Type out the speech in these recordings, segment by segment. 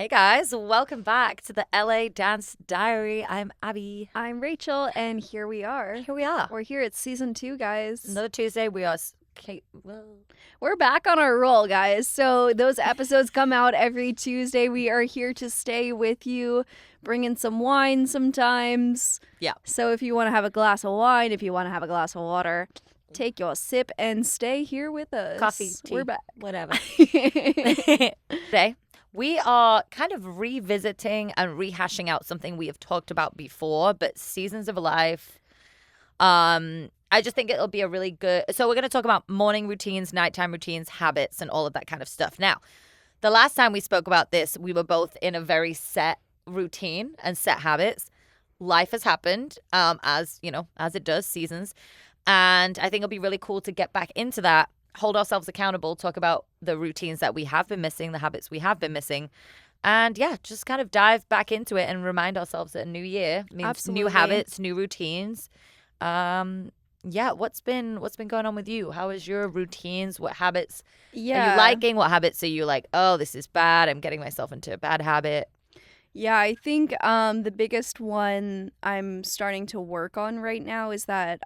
Hey guys, welcome back to the LA Dance Diary. I'm Abby. I'm Rachel, and here we are. Here we are. We're here at season 2, guys. Another Tuesday. We are. We're back on our roll, guys. So those episodes come out every Tuesday. We are here to stay with you, bring in some wine sometimes. Yeah. So if you want to have a glass of wine, if you want to have a glass of water, take your sip and stay here with us. Coffee, tea, we're back. Whatever. Today, we are kind of revisiting and rehashing out something we have talked about before, but seasons of life. I just think it'll be a really good. So we're going to talk about morning routines, nighttime routines, habits, and all of that kind of stuff. Now, the last time we spoke about this, we were both in a very set routine and set habits. Life has happened, as it does, seasons. And I think it'll be really cool to get back into that, hold ourselves accountable, talk about the routines that we have been missing, the habits we have been missing. And yeah, just kind of dive back into it and remind ourselves that a new year means Absolutely. new habits, new routines. What's been going on with you? How is your routines? What habits are you liking? What habits are you like, oh, this is bad, I'm getting myself into a bad habit? Yeah, I think the biggest one I'm starting to work on right now is that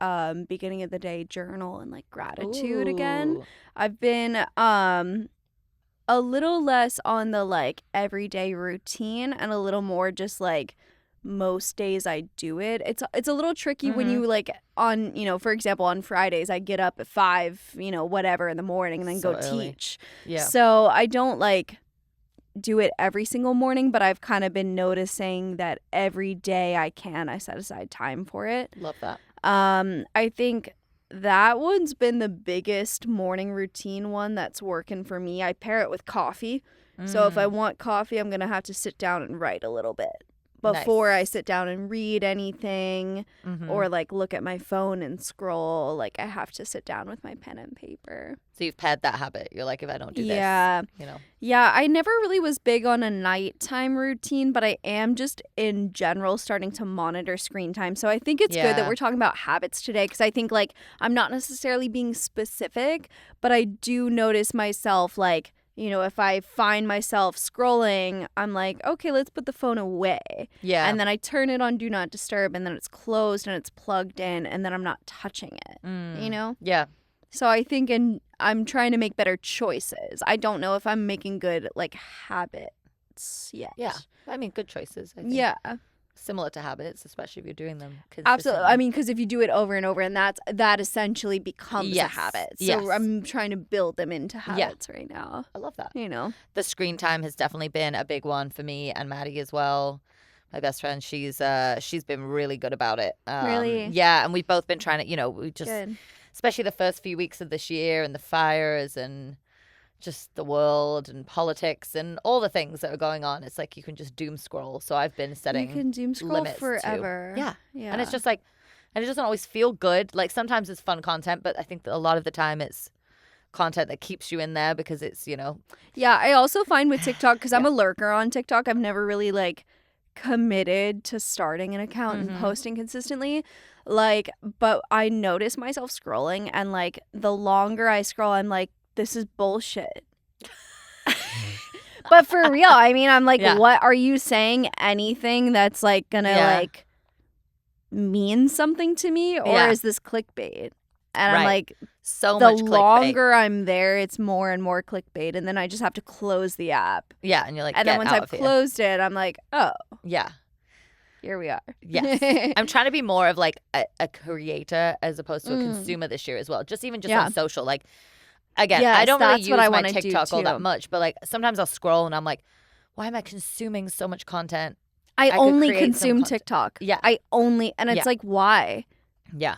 beginning of the day journal and like gratitude again. Ooh. I've been a little less on the like everyday routine and a little more just like most days I do it. It's a little tricky when you like on, for example, on Fridays I get up at 5, whatever in the morning and then So go early. teach. Yeah. So I don't like do it every single morning, but I've kind of been noticing that every day I set aside time for it. Love that. I think that one's been the biggest morning routine one that's working for me. I pair it with coffee. So if I want coffee, I'm going to have to sit down and write a little bit before I sit down and read anything or like look at my phone and scroll. Like I have to sit down with my pen and paper. So you've paired that habit. You're like, if I don't do this, Yeah, I never really was big on a nighttime routine, but I am just in general starting to monitor screen time. So I think it's good that we're talking about habits today because I think like I'm not necessarily being specific, but I do notice myself like, if I find myself scrolling, I'm like, okay, let's put the phone away. Yeah. And then I turn it on Do Not Disturb and then it's closed and it's plugged in and then I'm not touching it, Yeah. So I think I'm trying to make better choices. I don't know if I'm making good like habits yet. Yeah. I mean, good choices, I think. Yeah. Similar to habits, especially if you're doing them consistently. Absolutely. I mean, because if you do it over and over, and that essentially becomes a habit. So Yes. I'm trying to build them into habits right now. I love that. The screen time has definitely been a big one for me and Maddie as well. My best friend, she's been really good about it. Really? Yeah, and we've both been trying to, we just, Good. especially the first few weeks of this year and the fires and just the world and politics and all the things that are going on. It's like you can just doom scroll. So I've been setting You can doom scroll limits forever. Yeah. Yeah. And it's just like, and it doesn't always feel good. Like sometimes it's fun content, but I think that a lot of the time it's content that keeps you in there because it's, Yeah, I also find with TikTok, because I'm a lurker on TikTok, I've never really like committed to starting an account and posting consistently. Like, but I notice myself scrolling and like the longer I scroll, I'm like, this is bullshit. But for real, I mean, I'm like, what are you saying? Anything that's like gonna like mean something to me, or is this clickbait? And I'm like, so the much clickbait. longer I'm there, it's more and more clickbait, and then I just have to close the app. Yeah, and you're like, and then once I've closed it, I'm like, oh, yeah, here we are. Yes. I'm trying to be more of like a creator as opposed to a consumer this year as well. Just on social, like. Again, I don't really use my TikTok all that much, but like sometimes I'll scroll and I'm like, why am I consuming so much content? I only consume TikTok. Yeah. And it's like, why? Yeah.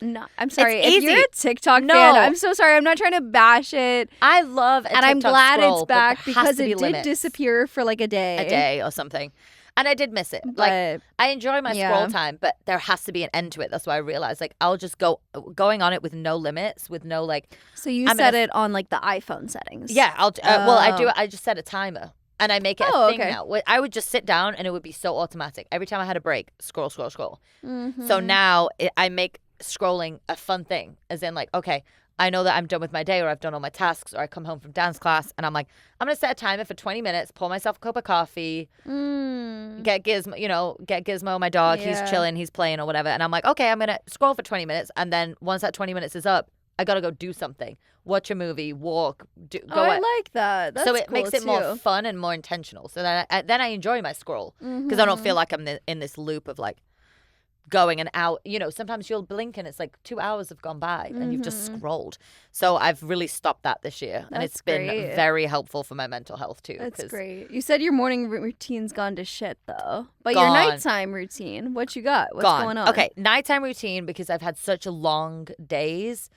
No, I'm sorry. It's if you're easy. a TikTok fan, I'm so sorry. I'm not trying to bash it. I love a and TikTok I'm glad scroll, it's back but there has because to be it did limits. disappear for like a day. Or something. And I did miss it. But, like I enjoy my scroll time, but there has to be an end to it. That's why I realized like I'll just going on it with no limits, with no like. So you set it on like the iPhone settings. Yeah, I'll. Well, I do. I just set a timer. And I make it a thing now. I would just sit down and it would be so automatic. Every time I had a break, scroll. So now I make scrolling a fun thing. As in like, okay, I know that I'm done with my day or I've done all my tasks or I come home from dance class and I'm like, I'm going to set a timer for 20 minutes, pour myself a cup of coffee, get Gizmo, my dog. He's chilling, he's playing or whatever. And I'm like, okay, I'm going to scroll for 20 minutes. And then once that 20 minutes is up, I got to go do something. Watch a movie, walk, I like that. That's so it cool makes it too. more fun and more intentional. So then I enjoy my scroll because I don't feel like I'm in this loop of like, going and out, sometimes you'll blink and it's like 2 hours have gone by and you've just scrolled. So I've really stopped that this year. And it's been very helpful for my mental health too. That's great. You said your morning routine's gone to shit though. But your nighttime routine, what you got? What's going on? Okay, nighttime routine, because I've had such long days.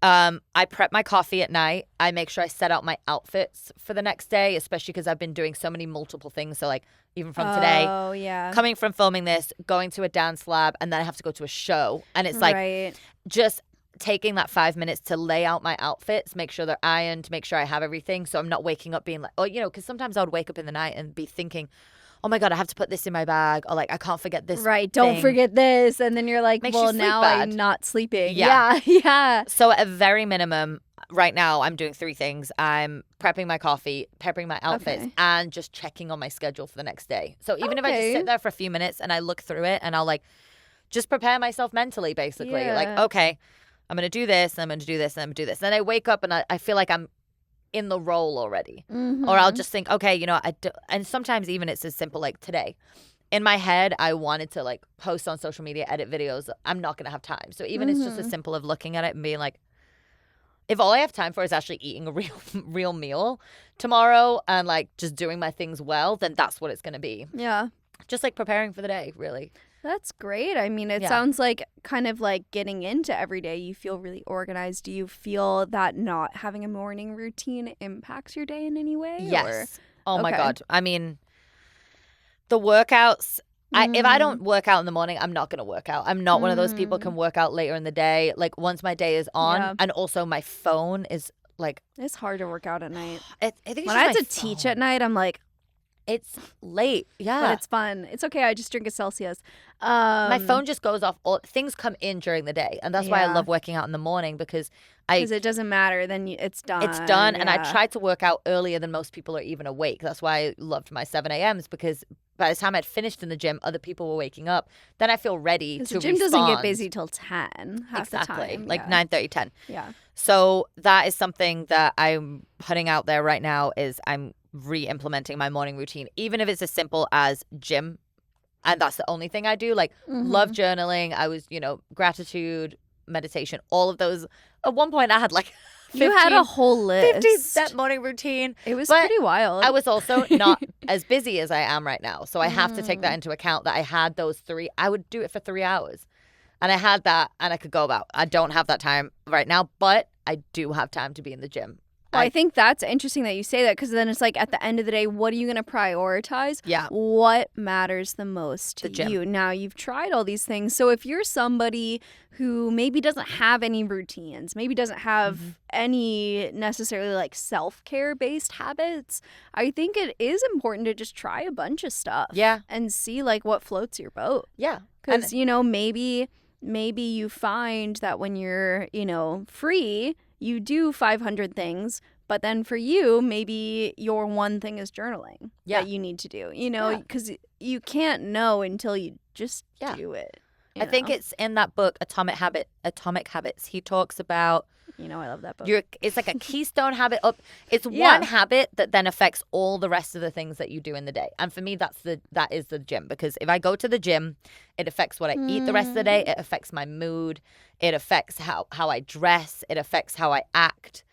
I prep my coffee at night. I make sure I set out my outfits for the next day, especially because I've been doing so many multiple things. So like even from today, coming from filming this, going to a dance lab, and then I have to go to a show. And it's like just taking that 5 minutes to lay out my outfits, make sure they're ironed, make sure I have everything. So I'm not waking up being like, because sometimes I would wake up in the night and be thinking, oh my God, I have to put this in my bag, or like, I can't forget this. Right. Don't forget this. And then you're like, well, now I'm not sleeping. Yeah. So at a very minimum, right now, I'm doing 3 things. I'm prepping my coffee, prepping my outfits, and just checking on my schedule for the next day. So even if I just sit there for a few minutes and I look through it and I'll like just prepare myself mentally, basically. Like, okay, I'm going to do this, and I'm going to do this, and I'm going to do this. Then I wake up and I feel like I'm in the role already. Or I'll just think, okay, and sometimes even it's as simple like today. In my head, I wanted to like post on social media, edit videos. I'm not going to have time. So even it's just as simple of looking at it and being like, if all I have time for is actually eating a real meal tomorrow and like just doing my things well, then that's what it's going to be. Yeah. Just like preparing for the day, really. That's great. I mean, it sounds like kind of like getting into every day, you feel really organized. Do you feel that not having a morning routine impacts your day in any way? Yes. Oh my God. I mean, the workouts, if I don't work out in the morning, I'm not going to work out. I'm not one of those people who can work out later in the day. Like once my day is on, and also my phone is like. It's hard to work out at night. I think when I have to teach at night, I'm like. It's late. Yeah. But it's fun. It's okay. I just drink a Celsius. My phone just goes off. Things come in during the day. And that's why I love working out in the morning because it doesn't matter. Then it's done. It's done. Yeah. And I try to work out earlier than most people are even awake. That's why I loved my 7 a.m.s because by the time I'd finished in the gym, other people were waking up. Then I feel ready to the gym doesn't get busy till 10 half the time. Like 9:30, 10. Yeah. So that is something that I'm putting out there right now is I'm re-implementing my morning routine, even if it's as simple as gym, and that's the only thing I do. Like love journaling. I was, gratitude, meditation, all of those. At one point, I had like 15, you had a whole list. 50-step morning routine. It was pretty wild. I was also not as busy as I am right now, so I have to take that into account. That I had those 3. I would do it for 3 hours, and I had that, and I could go about. I don't have that time right now, but I do have time to be in the gym. Well, I think that's interesting that you say that because then it's like at the end of the day, what are you going to prioritize? Yeah. What matters the most to you? Now, you've tried all these things. So if you're somebody who maybe doesn't have any routines, maybe doesn't have any necessarily like self-care based habits, I think it is important to just try a bunch of stuff. Yeah. And see like what floats your boat. Yeah. Because, maybe you find that when you're, free, you do 500 things, but then for you, maybe your one thing is journaling that you need to do, because you can't know until you just do it. I think it's in that book, Atomic Habits. He talks about, I love that book. It's like a keystone habit. It's one habit that then affects all the rest of the things that you do in the day. And for me, that is the gym. Because if I go to the gym, it affects what I eat the rest of the day. It affects my mood. It affects how I dress. It affects how I act.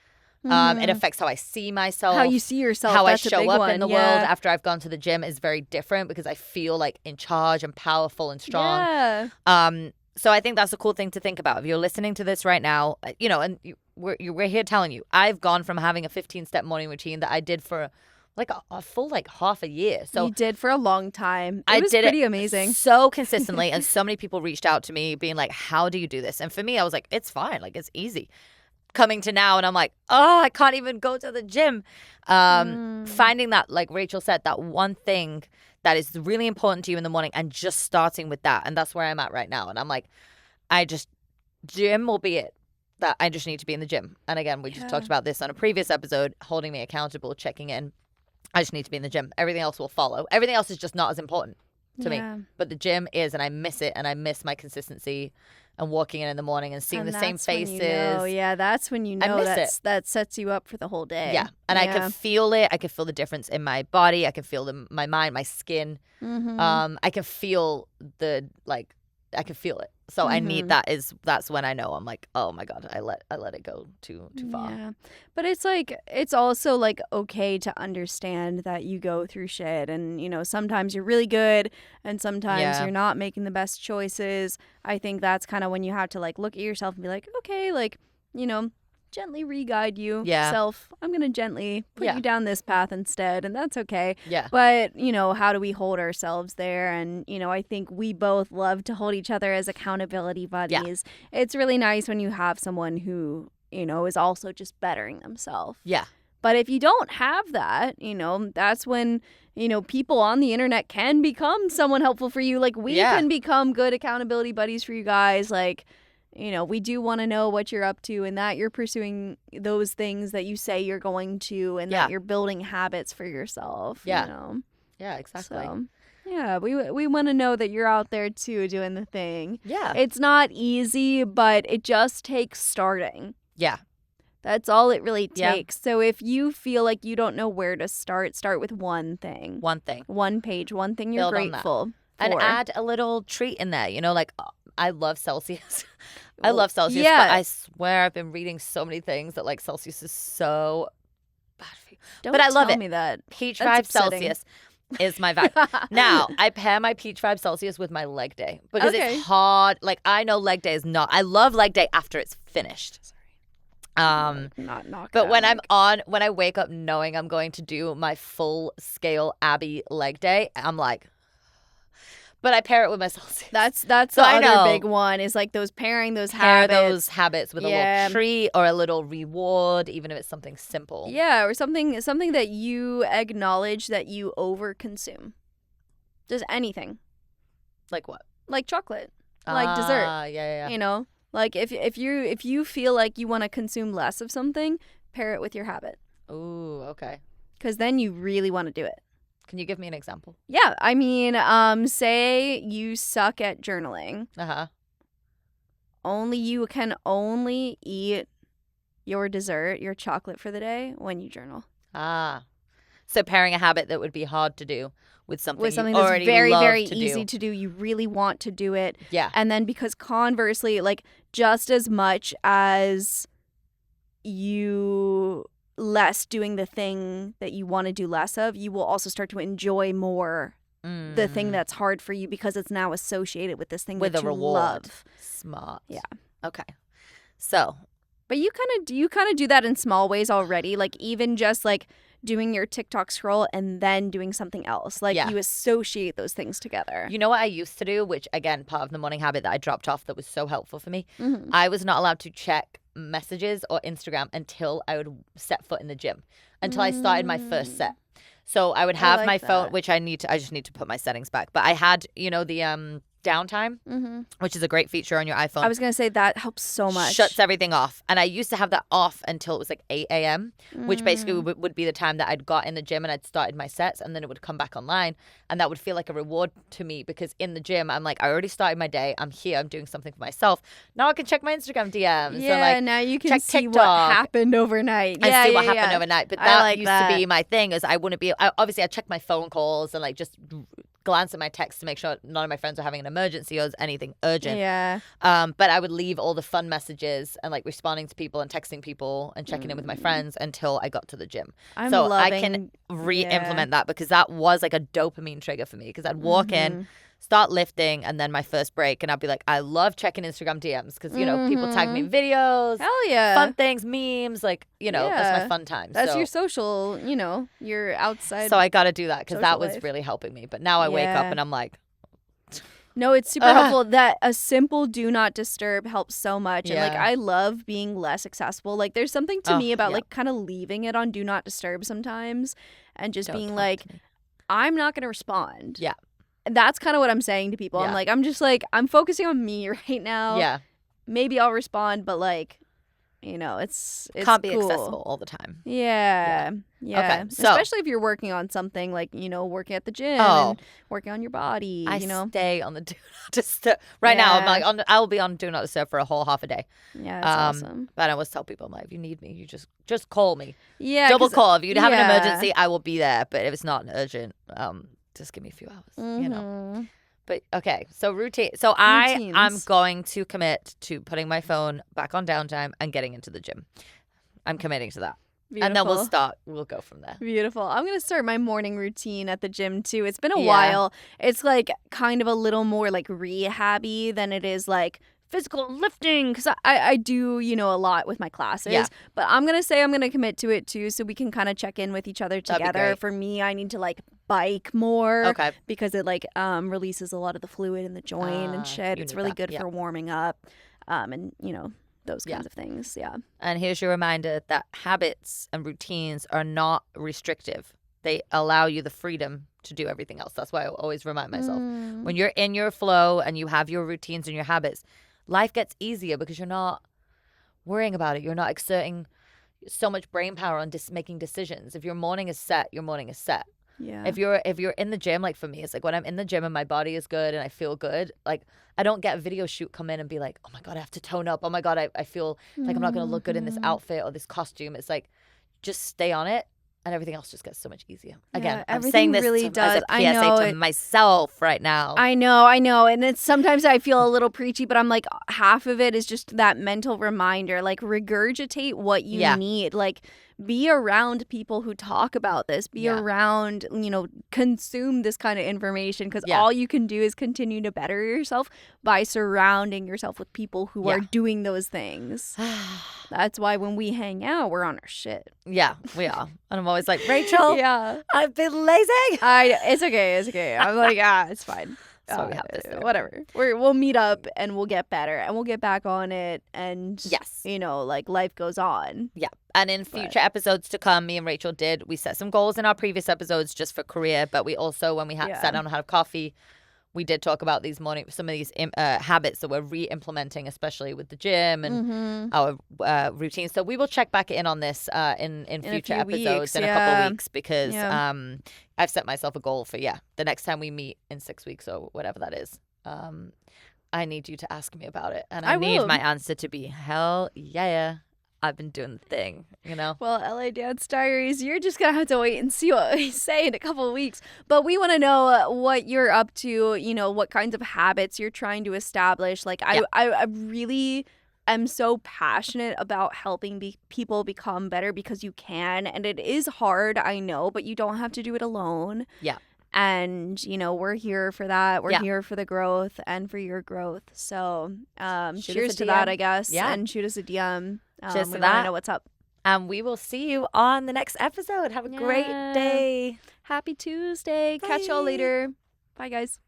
It affects how I see myself. How you see yourself. How That's I show up up in the world after I've gone to the gym is very different because I feel like in charge and powerful and strong. Yeah. So I think that's a cool thing to think about. If you're listening to this right now, and we're here telling you, I've gone from having a 15-step morning routine that I did for like a full like half a year. So you did for a long time. It was pretty amazing. So consistently, and so many people reached out to me being like, how do you do this? And for me, I was like, it's fine. Like, it's easy. Coming to now, and I'm like, oh, I can't even go to the gym. Finding that, like Rachel said, that one thing that is really important to you in the morning and just starting with that. And that's where I'm at right now. And I'm like, gym will be it. that I just need to be in the gym. And again, we just talked about this on a previous episode, holding me accountable, checking in. I just need to be in the gym. Everything else will follow. Everything else is just not as important to me. But the gym is, and I miss it, and I miss my consistency and walking in the morning and seeing the same faces. That's when you know that sets you up for the whole day. Yeah, and I can feel it. I can feel the difference in my body. I can feel my mind, my skin. I can feel I can feel it. So I need that's when I know I'm like, oh my God, I let it go too far. Yeah. But it's like, it's also like okay to understand that you go through shit and, you know, sometimes you're really good and sometimes you're not making the best choices. I think that's kind of when you have to like look at yourself and be like, okay, like, you know, gently re-guide you self. I'm going to gently put you down this path instead, and that's okay. Yeah. But, you know, how do we hold ourselves there? And, you know, I think we both love to hold each other as accountability buddies. Yeah. It's really nice when you have someone who, you know, is also just bettering themselves. Yeah. But if you don't have that, you know, that's when, you know, people on the internet can become someone helpful for you. Like, we can become good accountability buddies for you guys. Like, you know, we do want to know what you're up to and that you're pursuing those things that you say you're going to and that you're building habits for yourself. Yeah. You know? Yeah, exactly. So, yeah, we want to know that you're out there too doing the thing. Yeah. It's not easy, but it just takes starting. Yeah. That's all it really takes. So if you feel like you don't know where to start with one thing. One thing. One page, one thing you're grateful for. And add a little treat in there, you know, like I love Celsius. I love Celsius, but I swear I've been reading so many things that like Celsius is so bad for you. Don't but I love tell it. me that. Peach Vibe Celsius is my vibe. Now, I pair my Peach Vibe Celsius with my leg day because it's hard. Like, I know leg day is not. I love leg day after it's finished. But when when I wake up knowing I'm going to do my full scale Abi leg day, I'm like, but I pair it with my Celsius. That's the other big one is like pairing those habits with a little treat or a little reward, even if it's something simple. Yeah, or something that you acknowledge that you overconsume. Just anything. Like what? Like chocolate. Like dessert. Yeah. You know? Like if you feel like you want to consume less of something, pair it with your habit. Ooh, okay. Because then you really want to do it. Can you give me an example? Yeah, I mean, say you suck at journaling. You can only eat your dessert, your chocolate for the day when you journal. So pairing a habit that would be hard to do with something that's already very, love very to easy do. to do. You really want to do it. Yeah. And then because conversely, like just as much as you less doing the thing that you want to do less of, you will also start to enjoy more the thing that's hard for you because it's now associated with this thing with that a you reward. love. Smart. Yeah. Okay. So, but you kind of do that in small ways already, like even just like doing your TikTok scroll and then doing something else. Like you associate those things together. You know what I used to do, which again, part of the morning habit that I dropped off that was so helpful for me? I was not allowed to check messages or Instagram until I would set foot in the gym, until I started my first set. So I would have my phone, which I just need to put my settings back. But I had, you know, the downtime, which is a great feature on your iPhone. I was going to say that helps so much. Shuts everything off. And I used to have that off until it was like 8 a.m., which basically would be the time that I'd got in the gym and I'd started my sets, and then it would come back online. And that would feel like a reward to me because in the gym, I'm like, I already started my day. I'm here. I'm doing something for myself. Now I can check my Instagram DMs. Yeah, now you can see TikTok. What happened overnight. I see what happened overnight. But that used to be my thing is I wouldn't be, obviously I check my phone calls and like just glance at my texts to make sure none of my friends are having an emergency or anything urgent. Yeah. But I would leave all the fun messages and like responding to people and texting people and checking in with my friends until I got to the gym. I can re-implement that because that was like a dopamine trigger for me because I'd walk in, start lifting, and then my first break, and I'd be like, I love checking Instagram DMs because, you know, people tag me in videos. Hell yeah. Fun things, memes, like, you know, that's my fun time. That's your social, you know, your outside. So I got to do that because that was really helping me. But now I wake up and I'm like. No, it's super helpful that a simple do not disturb helps so much. And like, I love being less accessible. Like there's something to me about like kind of leaving it on do not disturb sometimes and just being like, I'm not going to respond. Yeah. That's kind of what I'm saying to people. I'm like, I'm focusing on me right now. Yeah. Maybe I'll respond, but like, it's Can't be cool. accessible all the time. Yeah. Okay, so especially if you're working on something like, working at the gym Oh. and working on your body, I you know. stay on the do not disturb. Right now, I'm Yeah. like I'll be on do not disturb for a whole half a day. Yeah, it's awesome. But I always tell people, I'm like, if you need me, you just call me. Yeah, Double 'cause- call. If you have an yeah. emergency, I will be there. But if it's not urgent, just give me a few hours. You know. Mhm. But okay, so routine. So I'm Routines. going to commit to putting my phone back on downtime and getting into the gym. I'm committing to that. And then Beautiful. we'll go from there. Beautiful. I'm going to start my morning routine at the gym too. It's been a Yeah. while. It's like kind of a little more like rehab-y than it is like physical lifting because I do, a lot with my classes. Yeah. But I'm going to say I'm going to commit to it too so we can kind of check in with each other That'd be together. great. For me, I need to like bike more Okay. because it like releases a lot of the fluid in the joint and shit. you It's need really that. good Yeah. for warming up and, those kinds of things. Yeah. And here's your reminder that habits and routines are not restrictive. They allow you the freedom to do everything else. That's why I always remind myself. Mm. When you're in your flow and you have your routines and your habits, life gets easier because you're not worrying about it. You're not exerting so much brain power on making decisions. If your morning is set, your morning is set. Yeah. If you're in the gym, like for me, it's like when I'm in the gym and my body is good and I feel good, like I don't get a video shoot come in and be like, oh my God, I have to tone up. Oh my God, I feel like I'm not going to look good in this Mhm. outfit or this costume. It's like, just stay on it and everything else just gets so much easier. Again, Yeah, I'm saying everything this really as does. a I PSA know to it- myself right now. I know. And it's sometimes I feel a little preachy, but I'm like, half of it is just that mental reminder, like regurgitate what you Yeah. need. Like be around people who talk about this, be Yeah. around, consume this kind of information because Yeah. all you can do is continue to better yourself by surrounding yourself with people who are Yeah. doing those things. That's why when we hang out, we're on our shit. Yeah, we are. And I'm always like, Rachel, Yeah. I've been lazy. It's okay. I'm like, it's fine. That's why we have this. Whatever. We'll meet up and we'll get better and we'll get back on it and Yes. like life goes on. Yeah. And in future episodes to come, me and Rachel we set some goals in our previous episodes just for career, but we also, when we sat down and had coffee, we did talk about some of these habits that we're re-implementing, especially with the gym and our routines. So we will check back in on this in future episodes in a couple weeks because I've set myself a goal for, the next time we meet in 6 weeks or whatever that is. I need you to ask me about it. And I need will. my answer to be, hell yeah. I've been doing the thing, Well, LA Dance Diaries, you're just going to have to wait and see what we say in a couple of weeks. But we want to know what you're up to, what kinds of habits you're trying to establish. Like, I really am so passionate about helping people become better because you can. And it is hard, I know, but you don't have to do it alone. Yeah. And, we're here for that. We're Yeah. here for the growth and for your growth. So cheers us a to that, DM. I guess. Yeah. And shoot us a DM. Cheers we to want to that. know what's up. And we will see you on the next episode. Have a great Yeah. day. Happy Tuesday. Catch y'all Bye. later. Bye, guys.